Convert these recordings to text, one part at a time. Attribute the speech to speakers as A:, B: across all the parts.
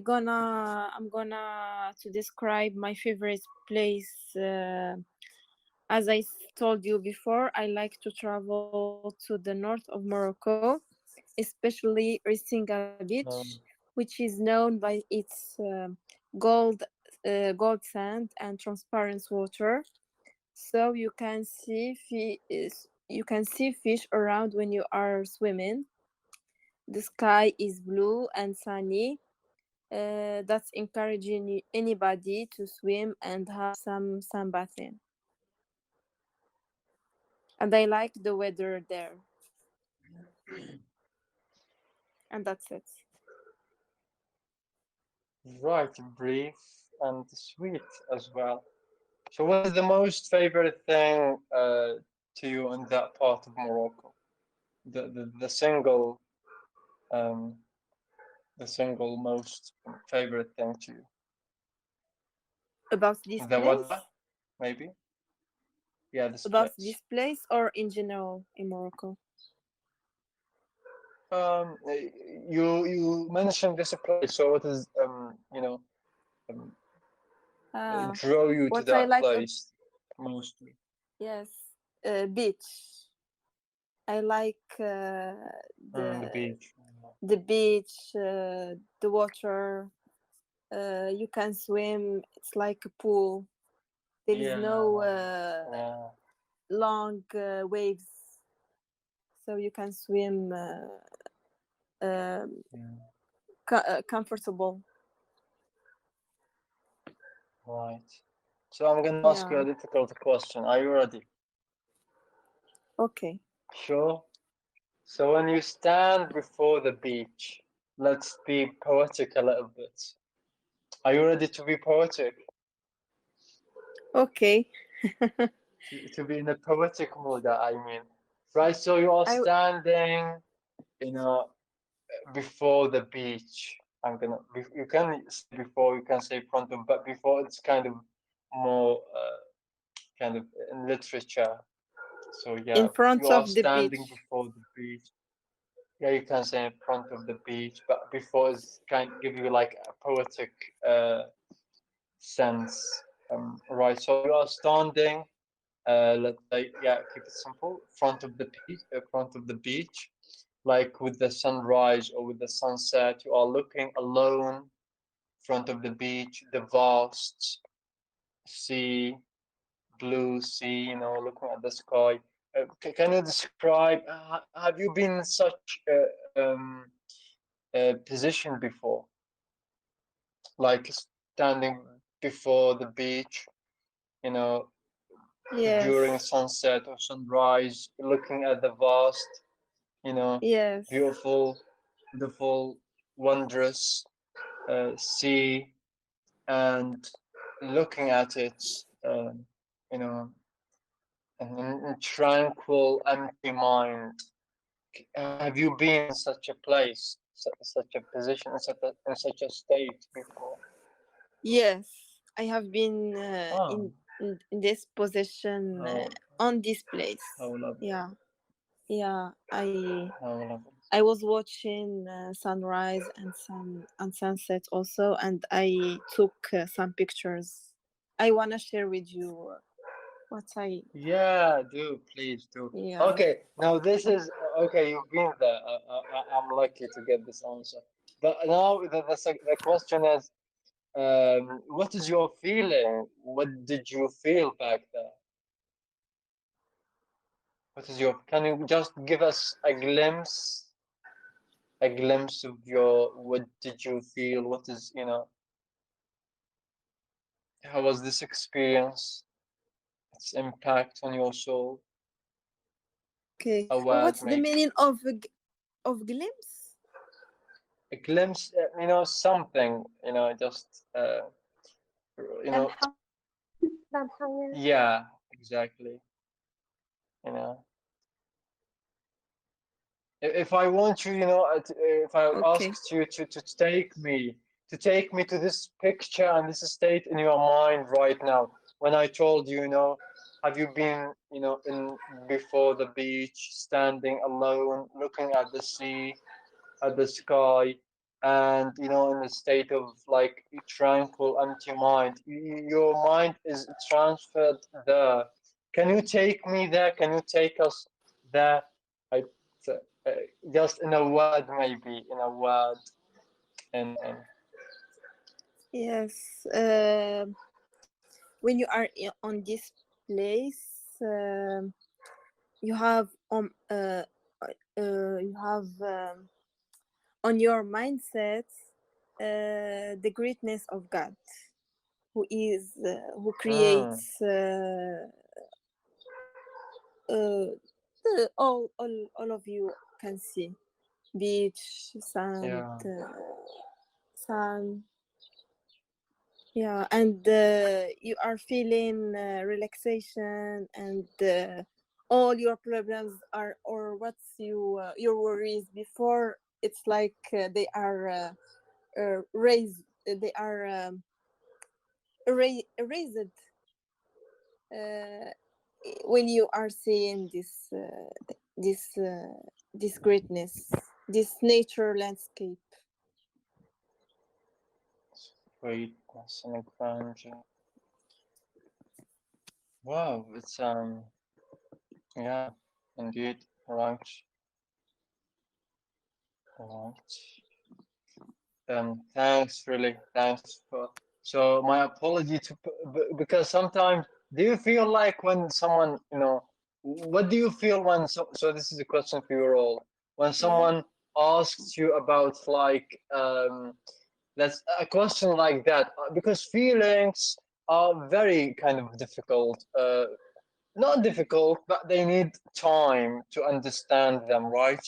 A: I'm gonna to describe my favorite place. As told you before, I like to travel to the north of Morocco, especially Risinga Beach, which is known by its gold, gold sand and transparent water. So you can see fish around when you are swimming. The sky is blue and sunny. That's encouraging anybody to swim and have some sunbathing. And I like the weather there. And that's it.
B: Right, brief and sweet as well. So, what is the most favorite thing to you in that part of Morocco? The single um the single most favorite thing to you?
A: About this
B: The weather,
A: place?
B: maybe? Yeah, this
A: About
B: place.
A: this place or in general in Morocco?
B: You mentioned this place. So, what is um,
A: Ah,
B: draw you to
A: what I
B: that
A: like,
B: place mostly?
A: yes, beach. I like
B: The
A: the
B: beach.
A: the beach, the water. You can swim. It's like a pool. There is no
B: Yeah, yeah,
A: long waves, so you can swim um
B: yeah.
A: comfortable.
B: Right. So I'm gonna ask you
A: Yeah.
B: a difficult question. Are you ready?
A: Okay.
B: Sure. So when you stand before the beach, let's be poetic a little bit. Are you ready to be poetic?
A: Okay.
B: To be in a poetic mood, I mean. Right, so you are
A: I
B: standing, you know, before the beach. You can say before, you can say front of, but before it's kind of more kind of in literature. So
A: in
B: yeah, you
A: front
B: are
A: of the
B: standing
A: beach.
B: before the beach. Yeah, you can say in front of the beach, but before is kind of give you like a poetic uh, sense. Right, so you are standing. Let's say, yeah, keep it simple. Front of the beach, like with the sunrise or with the sunset. You are looking alone. Front of the beach, the vast sea, blue sea. Looking at the sky. Can you describe? Have you been in such position before, like standing before the beach, you know, during
A: Yes.
B: sunset or sunrise, looking at the vast,
A: Yes.
B: beautiful, beautiful, wondrous sea, and looking at it, you know, in tranquil, empty mind. Have you been in such a place, such a position, in such a state before?
A: Yes. I have been
B: Oh,
A: in this position
B: how
A: on this place.
B: how lovely,
A: Yeah. Yeah.
B: how lovely.
A: I was watching sunrise and sunset also, and I took some pictures. I wanna share with you what I.
B: Yeah, do please do.
A: Yeah.
B: Okay, now this is okay. You've been there. I'm lucky to get this answer. But now the question is, what is your feeling? What did you feel back there? What is your? Can you just give us a glimpse of your? What did you feel? What is How was this experience? Its impact on your soul?
A: Okay.
B: A word,
A: What's the
B: maybe.
A: meaning of glimpse?
B: A glimpse, something, just, you know,
C: لمحة لمحة يعني.
B: yeah, exactly. You know, if I want you, if I
A: Okay.
B: asked you to take me to this picture and this state in your mind right now, when I told you, have you been, in before the beach, standing alone, looking at the sea, at the sky? and in a state of like tranquil empty mind. Your mind is transferred there. Can you take me there? Can you take us there? I uh, just in a word, maybe in a word, and
A: Yes. When you are on this place, you have you have on your mindset the greatness of God, who
B: mm,
A: creates uh, all of you can see beach, sand,
B: yeah,
A: sun. Yeah, and you are feeling relaxation, and all your problems are, or what's your worries before, it's like they are raised, they are erased uh, when you are seeing this this greatness, this nature landscape.
B: greatness and grandeur. Wow, it's yeah, indeed, right, right. Thanks, really, thanks for. So my apology to because sometimes do you feel like when someone what do you feel when so this is a question for you all when
A: Yeah.
B: someone asks you about like that's a question like that because feelings are very kind of difficult not difficult but they need time to understand them, right?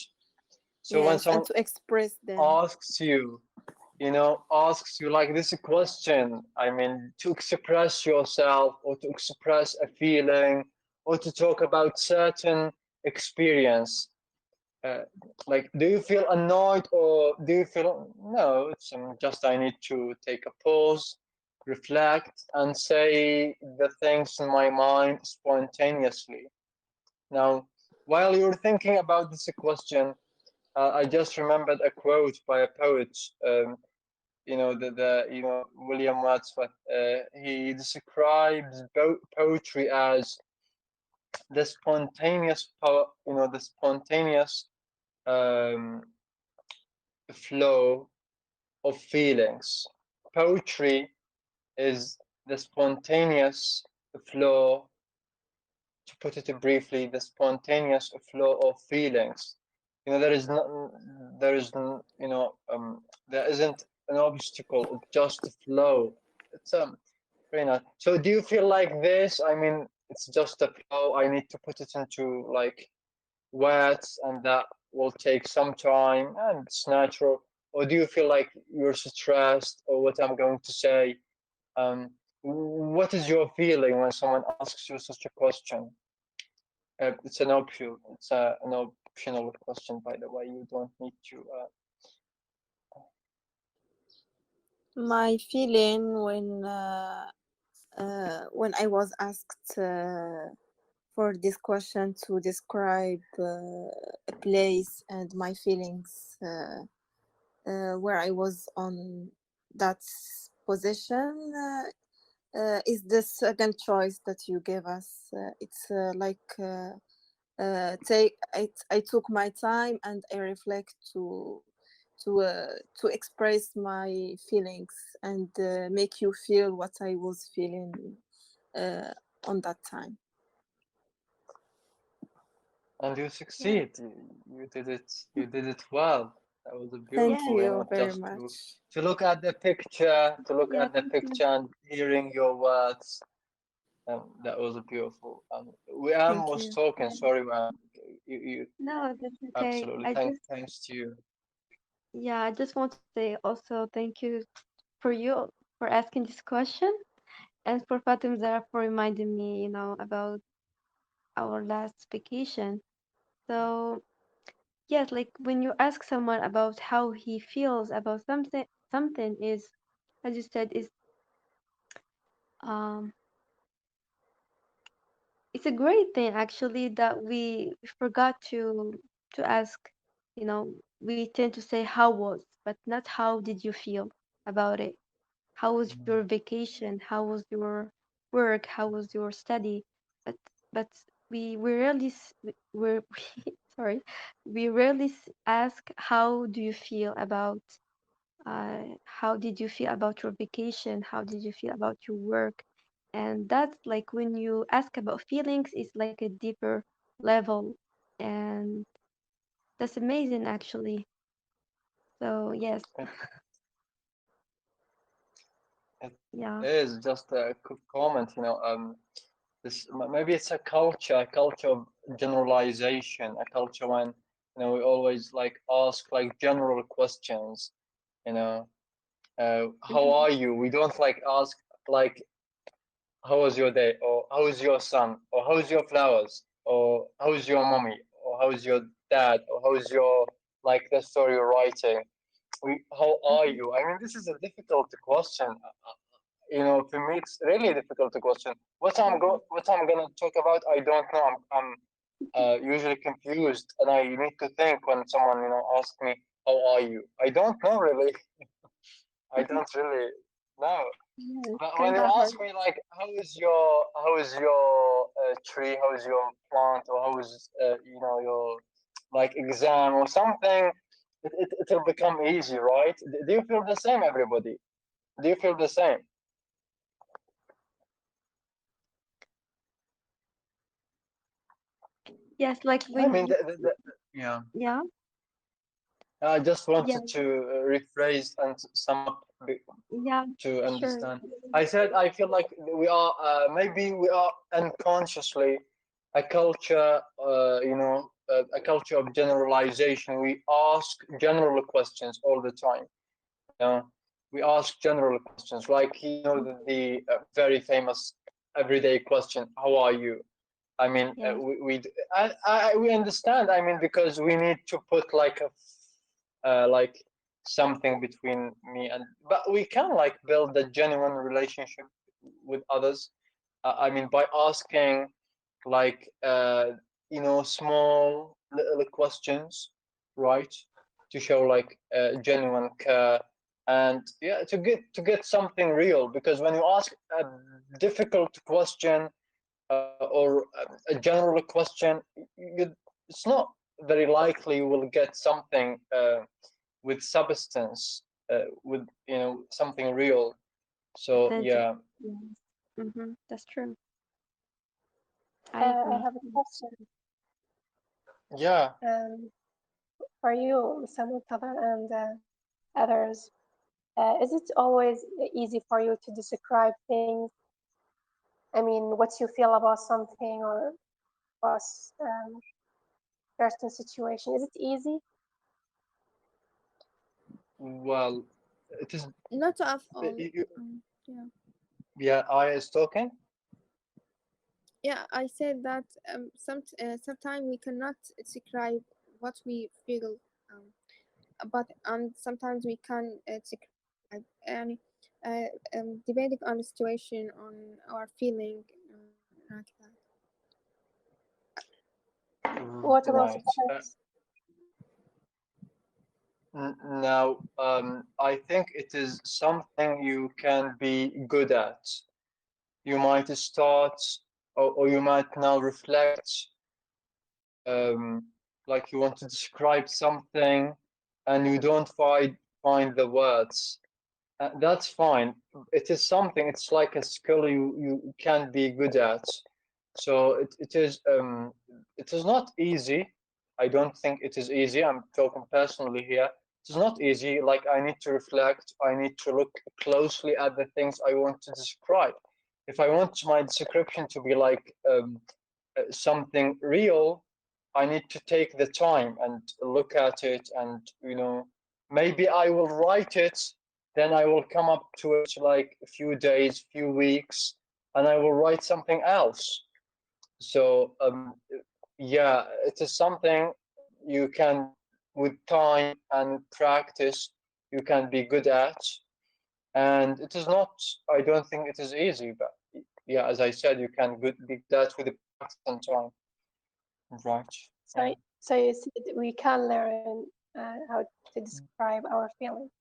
B: So when
A: Yes, and
B: someone
A: to express them.
B: asks you asks you like this question, I mean, to express yourself or to express a feeling or to talk about certain experience. Uh, like, do you feel annoyed or do you feel, no, it's just I need to take a pause, reflect, and say the things in my mind spontaneously? Now, while you're thinking about this question, I just remembered a quote by a poet. The William Wordsworth. He describes poetry as the spontaneous um, flow of feelings. Poetry is the spontaneous flow, to put it briefly, the spontaneous flow of feelings. There is not, there is, there isn't an obstacle, it's just a flow. It's very nice. So do you feel like this? I mean, it's just a flow. I need to put it into like words, and that will take some time, and it's natural. Or do you feel like you're stressed, or what I'm going to say? Um, what is your feeling when someone asks you such a question? It's an option. It's an optional question, by the way. You don't need to.
A: My feeling when I was asked for this question to describe a place and my feelings where I was on that position, is the second choice that you gave us. It's like I took my time and I reflect to express my feelings and make you feel what I was feeling uh, on that time.
B: And you
C: Yeah.
B: succeed. You did it. You did it well. That was a
A: Thank
B: beautiful.
C: Yes.
A: you very
B: Just to
A: much.
B: to look at the picture, to look
C: Yeah.
B: at the
C: Thank you.
B: picture and hearing your words. That was a beautiful. We
A: Thank
B: was
A: you.
B: talking.
C: Yeah.
B: Sorry, you
C: No, that's okay.
B: absolutely.
C: I just,
B: Thanks to you.
C: yeah, I just want to say also thank you for you for asking this question and for Fatim Zara for reminding me, about our last vacation. So, yes, like when you ask someone about how he feels about something is, as you said, is um it's a great thing actually that we forgot to ask, we tend to say how was. but not how did you feel about it. How was your vacation? How was your work? How was your study? But but we rarely sorry, we rarely ask how do you feel about how did you feel about your vacation? How did you feel about your work? And that's like when you ask about feelings, it's like a deeper level, and that's amazing actually. So yes,
B: It, it
C: yeah.
B: is just a quick comment, this maybe it's a culture of generalization, a culture when we always like ask like general questions, you know, how
C: Mhm.
B: are you? We don't like ask like how was your day, or how's your son, or how's your flowers, or how's your mommy, or how's your dad, or how's your like the story you're writing. How are
C: Mhm.
B: you? I mean, this is a difficult question. For me, it's really difficult to question. What I'm gonna talk about, I don't know. I'm usually confused, and I need to think when someone asks me, "How are you?" I don't know really. I
C: Mhm.
B: don't really know.
A: Yeah, it's
B: But when
A: kind
B: you
A: of
B: ask
A: hard.
B: me like, how is your tree, how is your plant, or how is your like exam or something, it'll become easy, right? Do you feel the same, everybody? Do you feel the same?
C: Yes, like
B: I
C: when
B: mean,
C: you,
B: yeah.
C: yeah,
B: I just
C: yeah,
B: wanted to rephrase and sum up
C: yeah,
B: to
C: sure.
B: understand. I said I feel like we are maybe we are unconsciously a culture, a culture of generalization. We ask general questions all the time. You know, we ask general questions like the very famous everyday question, "How are you?" I mean,
C: Yes,
B: we understand. I mean, because we need to put like like something between me and, but we can like build a genuine relationship with others. I mean, by asking like small little questions, right, to show like genuine care, and yeah, to get something real. Because when you ask a difficult question or a general question, it's not very likely you will get something with substance, with something real. So
C: authentic.
B: yeah,
C: Yes. That's true. I
D: I
C: agree.
D: have a question
B: yeah.
D: um, for you, Mustafa, and others. Is it always easy for you to describe things? I mean, what you feel about something or about certain situation? Is it easy?
B: Well, it is.
A: Not of all.
B: You,
A: Yeah.
B: yeah, I is talking.
A: Yeah, I said that sometimes we cannot describe what we feel, um, but and sometimes we can describe any depending on the situation, on our feeling, like that.
D: What about
B: Right.
D: others?
B: Now, I think it is something you can be good at. You might start, or you might now reflect, like you want to describe something, and you don't find the words. That's fine. It is something. It's like a skill you can be good at. So it is not easy. I don't think it is easy. I'm talking personally here. It's not easy. Like I need to reflect. I need to look closely at the things I want to describe. If I want my description to be like something real, I need to take the time and look at it, and maybe I will write it, then I will come up to it like a few days, few weeks, and I will write something else. So yeah, it is something you can, with time and practice, you can be good at, and it is not. I don't think it is easy, but yeah, as I said, you can be good at with the practice and time. Right.
D: So, so you said we can learn how to to describe our feelings.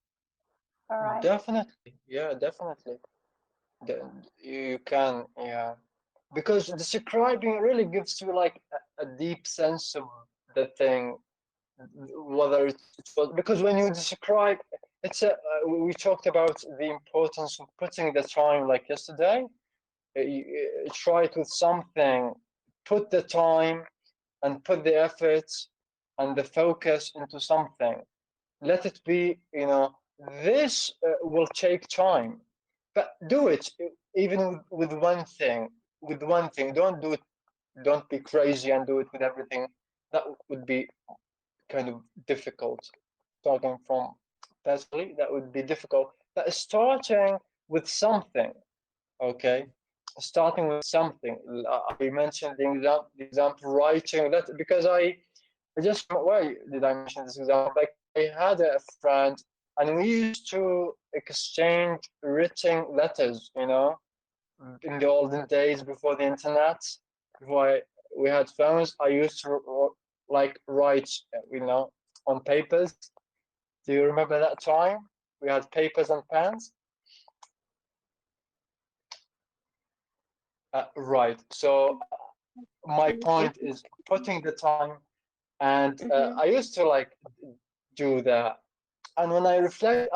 D: All right.
B: Definitely, yeah, definitely. You can, yeah, because describing really gives you like a deep sense of the thing, whether it was because when you describe, it's a we talked about the importance of putting the time, like yesterday. Try it with something, put the time and put the effort and the focus into something. Let it be, this will take time, but do it even with one thing. With one thing, don't do it. Don't be crazy and do it with everything. That would be kind of difficult. Talking from personally, that would be difficult. But starting with something, okay, starting with something. I mentioned the example writing that because I just, why did I mention this example? Like I had a friend and we used to exchange written letters, in the olden days before the internet, before we had phones. I used to like write, on papers. Do you remember that time? We had papers and pens. Right. So my point is putting the time, and
C: Mm-hmm.
B: I used to like do that. And when I reflect,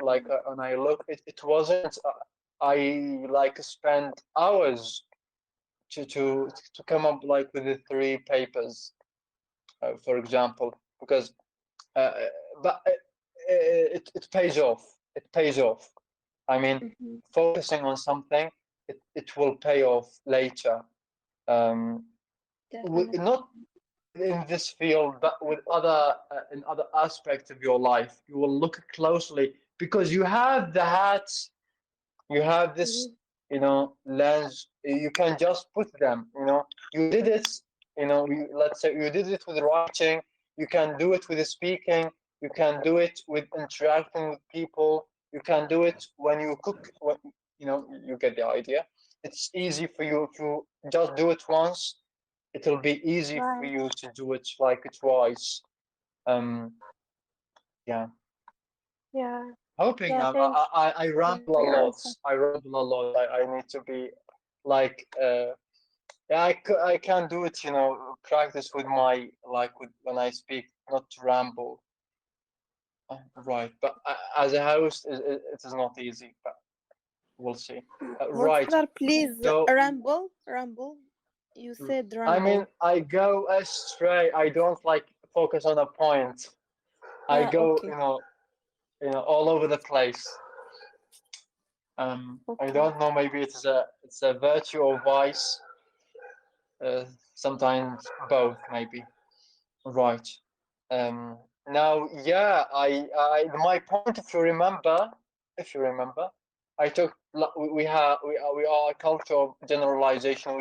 B: like when I look, it wasn't. I like spend hours to come up like with the three papers, for example, because uh, but it pays off. It pays off. I mean,
C: Mm-hmm.
B: focusing on something, it will pay off later. Um,
C: Definitely.
B: not in this field, but with other in other aspects of your life. You will look closely because you have the hats, you have this,
C: Mm-hmm.
B: lens. You can just put them. You did it. Let's say you did it with writing. You can do it with speaking. You can do it with interacting with people. You can do it when you cook. You get the idea. It's easy for you to just do it once. It'll be easy for
D: Right.
B: you to do it like twice. Um, yeah.
D: Yeah.
B: Hoping
D: Yeah.
B: I,
D: Thanks
B: I I
D: for your
B: ramble a
D: answer.
B: lot. I ramble a lot. I need to be like yeah, I can do it. Practice with my like with when I speak, not to ramble. Right, but as a host, it is not easy. But we'll see. Right.
A: Mukhtar, please
B: So
A: ramble. You said
B: I mean,
A: ramble.
B: I go astray. I don't like focus on a point. I go,
A: Okay.
B: all over the place. I
A: Okay.
B: don't know. Maybe it's a virtue or vice. Sometimes both, maybe. Right. Now, yeah, my point, if you remember, I took we are a culture of generalization.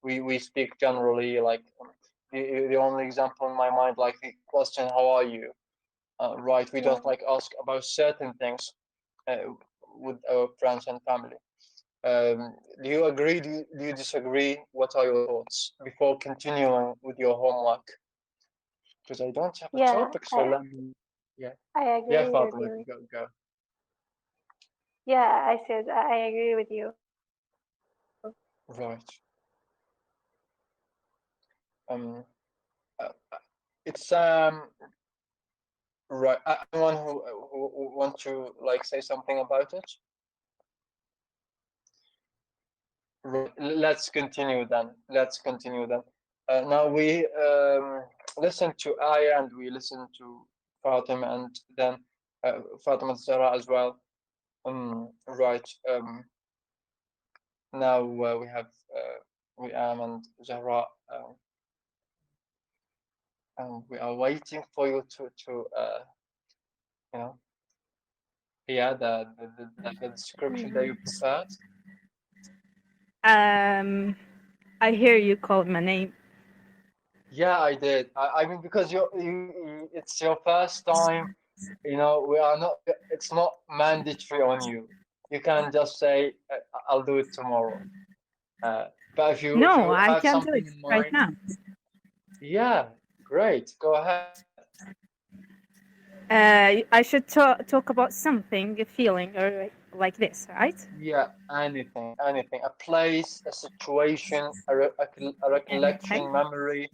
B: We speak generally. Like the only example in my mind, like the question, "How are you?" Right. We
D: Yeah.
B: don't like ask about certain things uh, with our friends and family. Do you agree? Do you disagree? What are your thoughts before continuing with your homework? Because I don't have a
D: Yeah.
B: topic, so
D: I
B: let me. Yeah,
D: I
B: yeah,
D: agree with
B: Fatima,
D: you.
B: go.
D: Yeah. I said I agree with you.
B: Right. Um. It's right. Anyone who want to like say something about it? Right. Let's continue then. Now we listen to Aya and we listen to Fatima and then Fatima Zara as well. Right. Now we have we am and Zahra, and we are waiting for you to you know hear the description that you
C: Mm-hmm.
B: prepared.
E: Um, I hear you called my name.
B: Yeah, I did. I mean, because it's your first time. We are not. It's not mandatory on you. You can just say, "I'll do it tomorrow." But if you if
E: No,
B: you
E: I
B: have
E: can do
B: something
E: it
B: in
E: right
B: mind,
E: now.
B: yeah. Great. Go ahead.
E: I should talk about something, a feeling, or like this, right?
B: Yeah, anything. A place, a situation, a
E: Okay.
B: recollection, memory.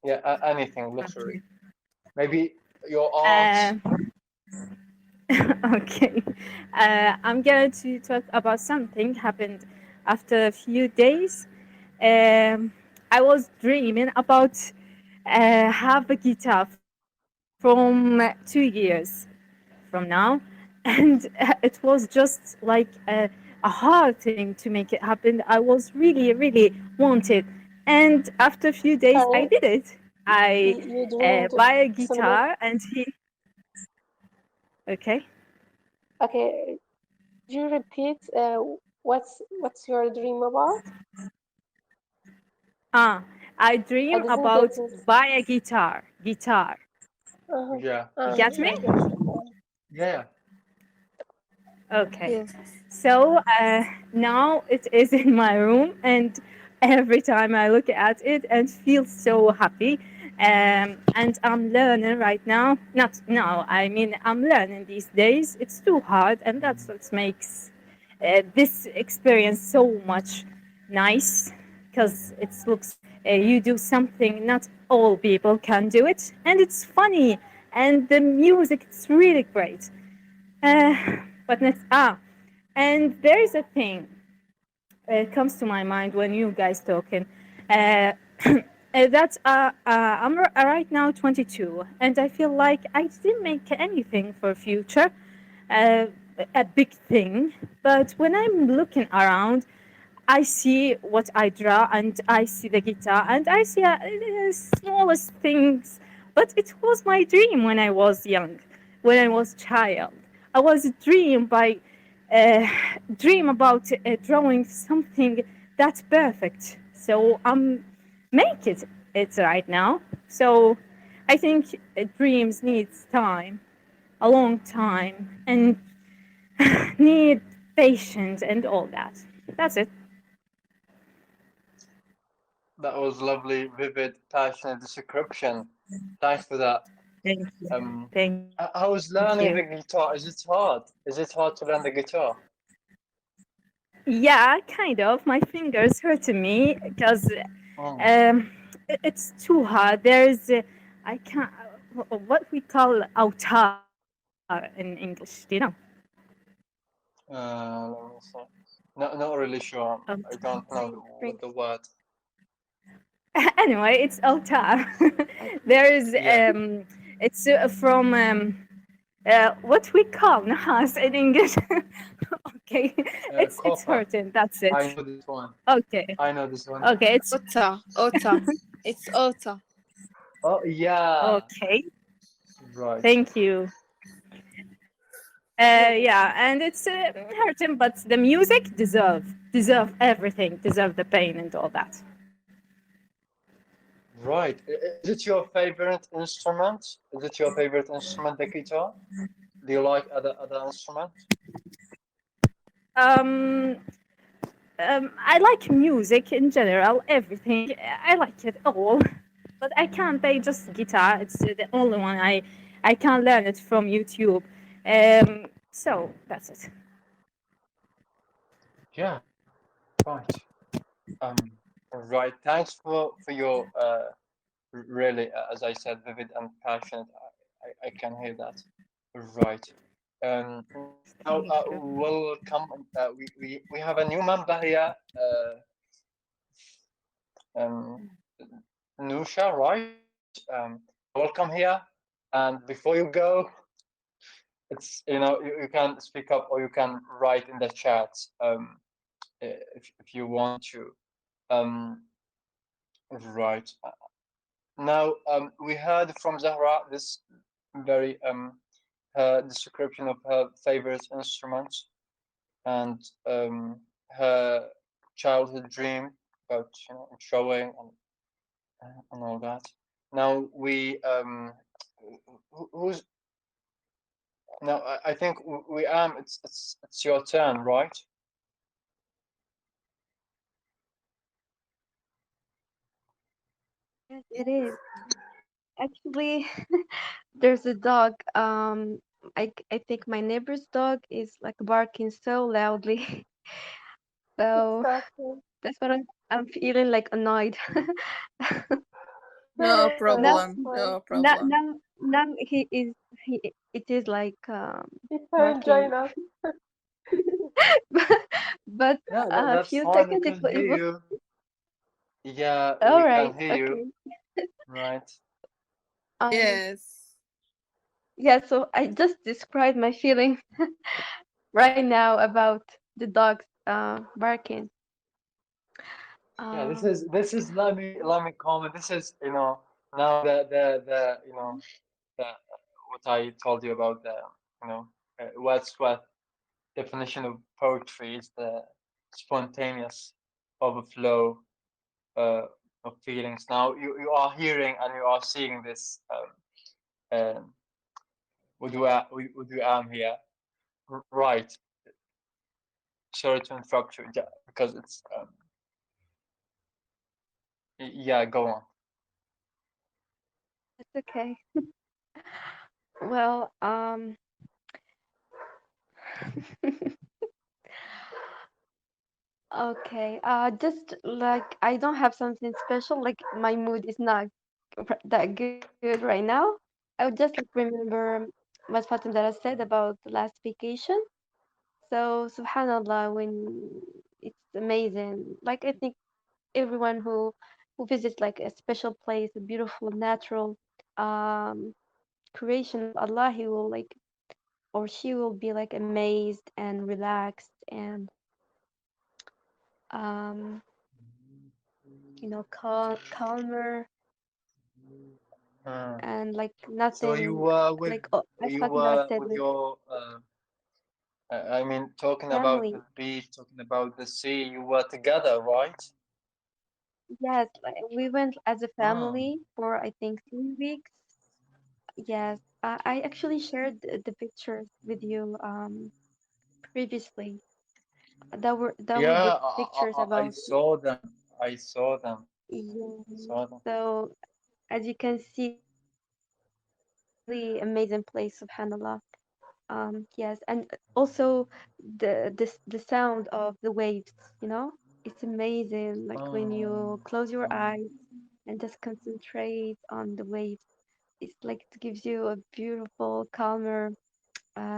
B: Yeah, anything, literally.
E: Okay.
B: Maybe your art.
E: Uh, okay. I'm going to talk about something happened after a few days. Um, I was dreaming about have a guitar from 2 years from now, and it was just like a hard thing to make it happen. I was really wanted, and after a few days, I
D: Sorry,
E: did it. I
D: you dreamed
E: buy a
D: something.
E: guitar, and he okay.
D: Okay, do you repeat what's your dream about?
E: Ah, I
D: I
E: dream
D: didn't get
E: about
D: it.
E: buy a guitar.
D: Uh-huh.
B: Yeah.
E: You get me?
D: I get you.
B: Yeah.
E: Okay.
A: Yes.
E: So now it is in my room, and every time I look at it and feel so happy. And I'm learning right now. Not now. I mean, I'm learning these days. It's too hard, and that's what makes this experience so much nice. Because it looks you do something not all people can do it, and it's funny, and the music it's really great. Uh, but next, and there is a thing comes to my mind when you guys talking. Uh, that's right now 22, and I feel like I didn't make anything for future, uh, a big thing. But when I'm looking around, I see what I draw, and I see the guitar, and I see smallest things. But it was my dream when I was young, when I was child. I was a dream by uh, dream about drawing something that's perfect. So I'm make it right now. So I think dreams needs time, a long time, and need patience and all that. That's it.
B: That was lovely, vivid, passionate description. Thanks for that.
E: Thank you.
B: Um,
E: Thank you.
B: I was learning the guitar. Is it hard? Is it hard to learn the guitar?
E: Yeah, kind of. My fingers hurting me because
B: Oh,
E: um, it's too hard. There's I can't what we call autar in English. Do you know?
B: let me see. No, not really sure. I don't know
C: String,
B: what the word.
E: Anyway, it's autar.
C: like
E: There is
B: Yeah,
E: it's from what we call nahas in English. Okay, it's
B: copper.
E: hurting. That's it.
B: I know this one.
E: Okay,
B: I know this one.
E: okay, it's
A: Ota. It's Ota.
B: Oh, yeah.
E: okay.
B: Right.
E: Thank you.
C: you're
E: Yeah,
C: welcome.
E: and it's hurting, but the music deserve everything, deserve the pain and all that.
B: Right. Is it your favorite instrument? Is it your favorite instrument, the guitar? Do you like other instruments?
E: Um, I like music in general, everything. I like it all, but I can't play just guitar. It's the only one I can't learn it from YouTube. So that's it.
B: Yeah. Right. Um. Right. Thanks for your really, as I said, vivid and passionate. I can hear that. Right. Now
E: Thank you.
B: welcome. We have a new member here. Um, Nusha, right? Welcome here. And before you go, it's you can speak up or you can write in the chat if you want to. Um, right. Now we heard from Zahra this very her description of her favorite instruments and her childhood dream about drawing and all that. Now we who's now I think we am it's your turn, right?
C: Yes, it is. Actually, there's a dog. I think my neighbor's dog is like barking so loudly. So
D: Exactly.
C: that's what I'm feeling like annoyed.
A: No
C: Now,
A: problem.
D: Exactly.
A: No
C: now,
A: problem.
C: now, now he it is like
D: People
C: barking,
D: join us.
C: but
B: Yeah,
C: a
B: that's
C: few
B: fine. We
C: seconds
B: can
C: it
B: hear
C: was
B: you. Yeah,
C: all
B: we can
C: right.
B: hear you.
C: Okay.
B: Right.
C: Um.
A: Yes.
C: Yeah. So I just described my feeling right now about the dogs barking.
B: Yeah,
C: Um.
B: this is let me comment. This is now the the what I told you about the what definition of poetry is the spontaneous overflow uh, of feelings. Now you are hearing and you are seeing this with you am here. Right. Sorry to interrupt you, yeah, because it's yeah, go on.
C: It's okay. Well. Okay. Just like I don't have something special. Like my mood is not that good right now. I would just like remember what Fatim Dara said about the last vacation. So subhanallah, when it's amazing. Like I think everyone who visits like a special place, a beautiful natural um creation of Allah, he will like or she will be like amazed and relaxed and um calmer
B: Hmm.
C: and like
B: So
C: nothing
B: you were with
C: like oh, as
B: you
C: Fatima
B: were
C: said
B: with
C: with
B: your I mean talking about
C: family.
B: the beach, talking about the sea. You were together, right?
C: Yes, like, we went as a
B: Hmm.
C: family for I think 3 weeks. Yes, I actually shared the pictures with you previously. That were the
B: Yeah,
C: pictures
B: I
C: about
B: saw them. I saw them.
C: yeah.
B: Saw them.
C: So as you can see, it's really amazing place, subhanallah. Yes, and also the sound of the waves, it's amazing. Like when you
B: Oh,
C: close your
B: oh,
C: eyes and just concentrate on the waves, it's like it gives you a beautiful, calmer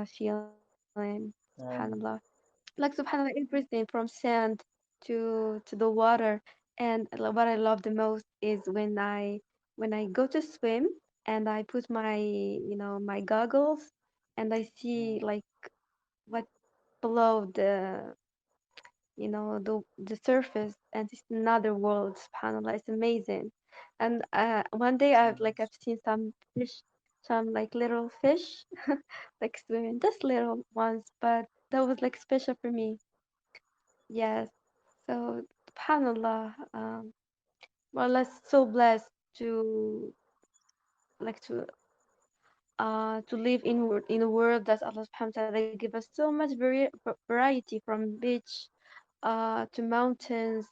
C: feeling. Subhanallah.
B: oh.
C: Like subhanallah, everything from sand to the water. And what I love the most is when I go to swim and I put my goggles and I see like what below the surface, and it's another world. Subhanallah, it's amazing. And one day I've seen some fish, some like little fish like swimming, just little ones, but that was like special for me. Yes. So, subhanallah, well, I'm so blessed to like to live in a world that Allah subhanahu wa ta'ala give us so much variety from beach to mountains,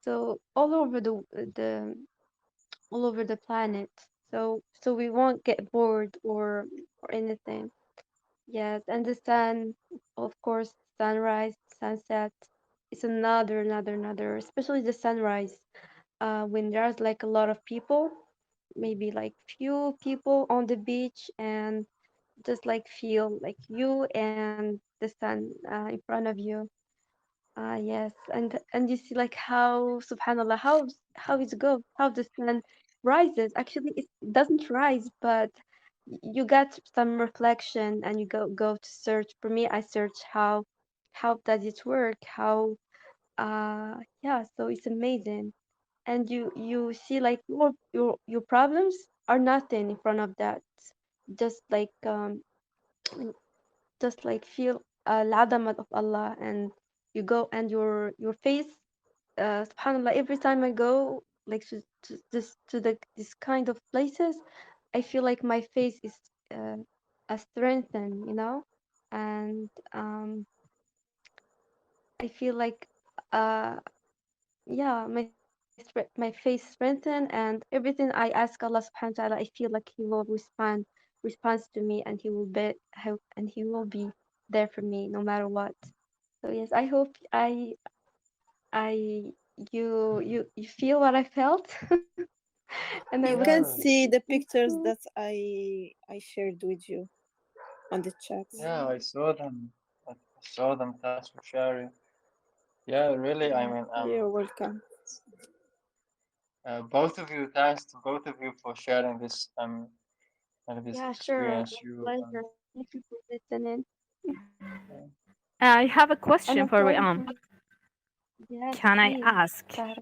C: so the all over the planet. So we won't get bored or anything. Yes, and the sun, of course, sunrise, sunset. It's another, especially the sunrise. When there's like a lot of people, maybe like few people on the beach, and just like feel like you and the sun in front of you. Yes, and you see like how, subhanallah, how it goes, how the sun rises. Actually, it doesn't rise, but you get some reflection, and you go to search. For me, I search how does it work? Yeah, so it's amazing, and you see like your problems are nothing in front of that. Just like just like feel العظمة of Allah, and you go and your face, subhanallah, every time I go like this kind of places, I feel like my face is uh, strengthened, and I feel like uh yeah, my face is my face strengthen, and everything I ask Allah subhanahu wa ta'ala, I feel like He will responds to me, and He will be there for me no matter what. So yes, I hope I you feel what I felt, and I
A: You
C: would
A: can
B: Yeah,
A: see the
C: thank
A: pictures
C: you.
A: that I shared with you on the chat.
B: yeah,
C: Yeah,
B: I saw them. I saw them. Thanks for sharing. Yeah, really. I
C: yeah,
B: mean,
A: You're welcome.
B: both of you. Thanks to both of you for sharing this
C: yeah, sure.
B: experience.
C: My
B: You
C: pleasure. Thank you for listening.
B: uh,
E: I have a
C: And
E: question
C: I'm
E: for
C: sorry
E: Riam.
C: for yes,
E: Can I
C: please,
E: ask?
C: Sarah.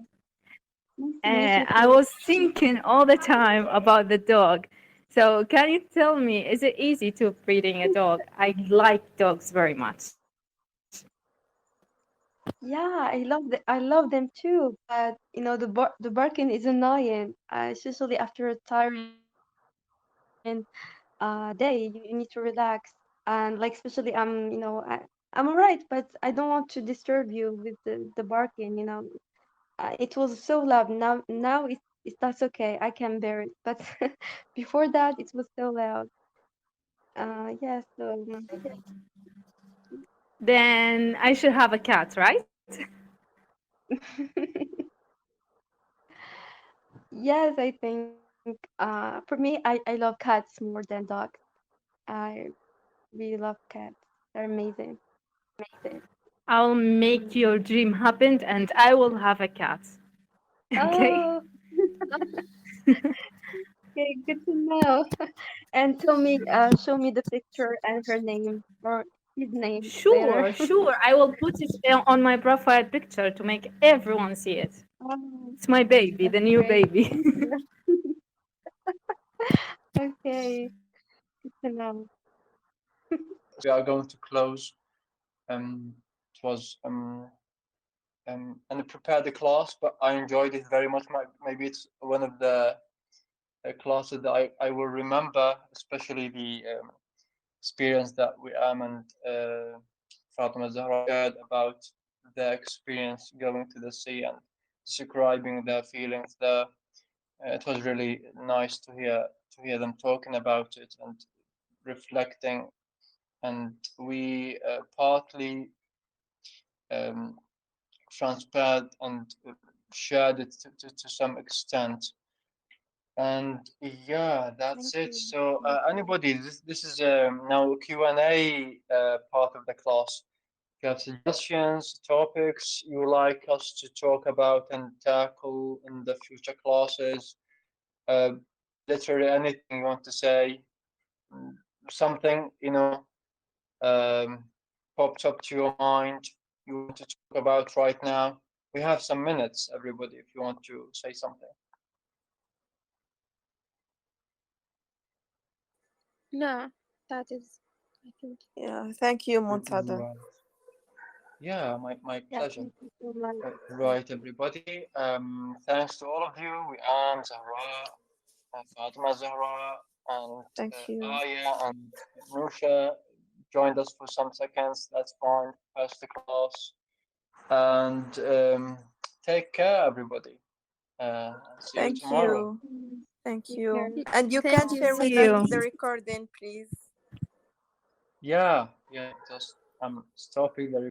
C: Nice to meet you
E: I
C: too.
E: was thinking all the time about the dog. So can you tell me, is it easy to breeding a dog? I like dogs very much.
C: Yeah, I love them too, but you know the barking is annoying, especially after a tiring day. You need to relax, and like especially I'm alright, but I don't want to disturb you with the barking. It was so loud. Now it's that's okay. I can bear it, but before that it was so loud. Yeah, so
E: Then I should have a cat, right?
C: yes, I think for me I love cats more than dogs. I really love cats. They're amazing.
E: I'll make your dream happen and I will have a cat. Okay?
C: Oh, okay, good to know. And show me the picture and her name or his name later.
E: Sure, sure. I will put it on my profile picture to make everyone see it.
C: Oh,
E: It's my baby,
C: that's
E: the new
C: great.
E: baby.
C: Thank you. Okay, good to know.
B: we are going to close. It was and I prepared the class, but I enjoyed it very much. Maybe it's one of the classes that I will remember, especially the experience that we and Fatima Zahra shared about their experience going to the sea and describing their feelings there. It was really nice to hear them talking about it and reflecting. And we partly um, transparent and shared it to some extent. And yeah,
C: Thank
B: that's it.
C: you.
B: So
C: Thank you.
B: anybody, this is now Q&A part of the class. If you have suggestions, topics you would like us to talk about and tackle in the future classes, uh, literally anything you want to say, mm, something, um, popped up to your mind you want to talk about right now? We have some minutes, everybody, if you want to say something.
A: No, that is, I think. Yeah, thank you, Montada.
B: Right. Yeah, my
C: Yeah,
B: pleasure.
C: thank you so much.
B: Right, everybody. Thanks to all of you. We am Zahra, Fatima Zahra, and
A: Thank you.
B: Aya and Nusha joined us for some seconds. That's fine. Pass the class. And take care, everybody. See you
A: Thank
B: tomorrow.
A: you.
C: Mm,
A: Thank
C: take
A: you.
C: care.
A: And you
C: Thank
A: can
E: See
C: you.
A: share with
E: you.
A: us the recording, please.
B: Yeah, yeah. Just I'm stopping the